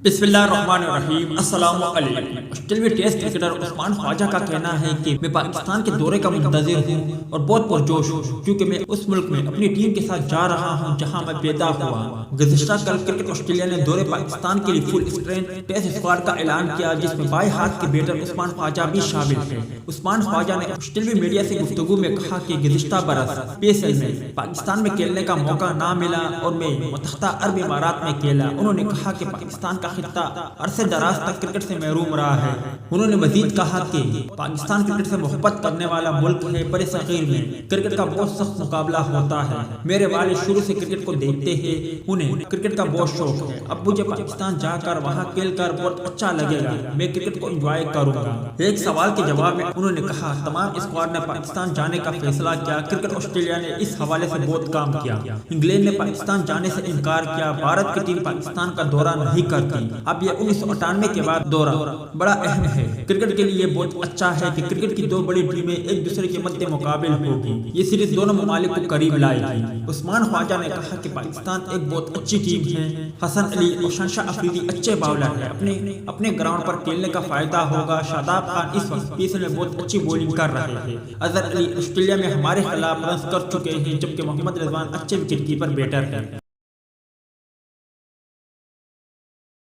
बिस्मिल्लाहिर्रहमानिर्रहीम। अस्सलाम वालेकुम। ऑस्ट्रेलियाई टेस्ट क्रिकेटर उस्मान ख्वाजा का कहना है कि मैं पाकिस्तान के दौरे का मुंतज़िर हूँ और बहुत पुरजोश हूँ क्योंकि मैं उस मुल्क में अपनी टीम के साथ जा रहा हूँ जहाँ मैं पैदा हुआ। गुज़िश्ता कल क्रिकेट ऑस्ट्रेलिया ने दौरे पाकिस्तान के लिए फुल स्ट्रेंथ टेस्ट स्क्वाड का ऐलान किया, जिसमें बाएं हाथ के बैटर उस्मान ख्वाजा भी शामिल थे। उस्मान ख्वाजा ने ऑस्ट्रेलियाई मीडिया से गुफ्तगू में कहा कि गुज़िश्ता बरस PSL में पाकिस्तान में खेलने का मौका ना मिला और मैं मुत्तहदा अरब इमारात में खेला। उन्होंने कहा कि पाकिस्तान का खित्ता अरसे दराज तक क्रिकेट से महरूम रहा है। उन्होंने मजीद कहा कि पाकिस्तान क्रिकेट से मोहब्बत करने वाला मुल्क है। बड़े सगीर में क्रिकेट का बहुत सख्त मुकाबला होता है। मेरे वालिद शुरू से क्रिकेट को देखते हैं, उन्हें क्रिकेट का बहुत शौक है। अब मुझे पाकिस्तान जाकर वहाँ खेलकर बहुत अच्छा लगेगा। मैं क्रिकेट को एंजॉय करूंगा। एक सवाल के जवाब में उन्होंने कहा, तमाम स्क्वाड ने पाकिस्तान जाने का फैसला किया। क्रिकेट ऑस्ट्रेलिया ने इस हवाले से बहुत काम किया। इंग्लैंड ने पाकिस्तान जाने से इनकार किया। भारत की टीम पाकिस्तान का दौरा नहीं करती। अब ये 1998 के बाद दौरा बड़ा अहम है। क्रिकेट के लिए बहुत अच्छा है कि क्रिकेट की दो बड़ी टीमें एक दूसरे के मध्य मुकाबले होगी। ये सीरीज दोनों ममालिक को करीब लाएगी। उस्मान ख्वाजा ने कहा कि पाकिस्तान एक बहुत अच्छी टीम है। हसन अली और शहनशाह अफरीदी अच्छे बाउलर हैं। अपने ग्राउंड पर खेलने का फायदा होगा। शादाब खान इस वक्त PSL में बहुत अच्छी बॉलिंग कर रहे हैं। अजहर अली ऑस्ट्रेलिया में हमारे खिलाफ रन कर चुके हैं, जबकि मोहम्मद रिजवान अच्छे विकेट कीपर बैटर हैं।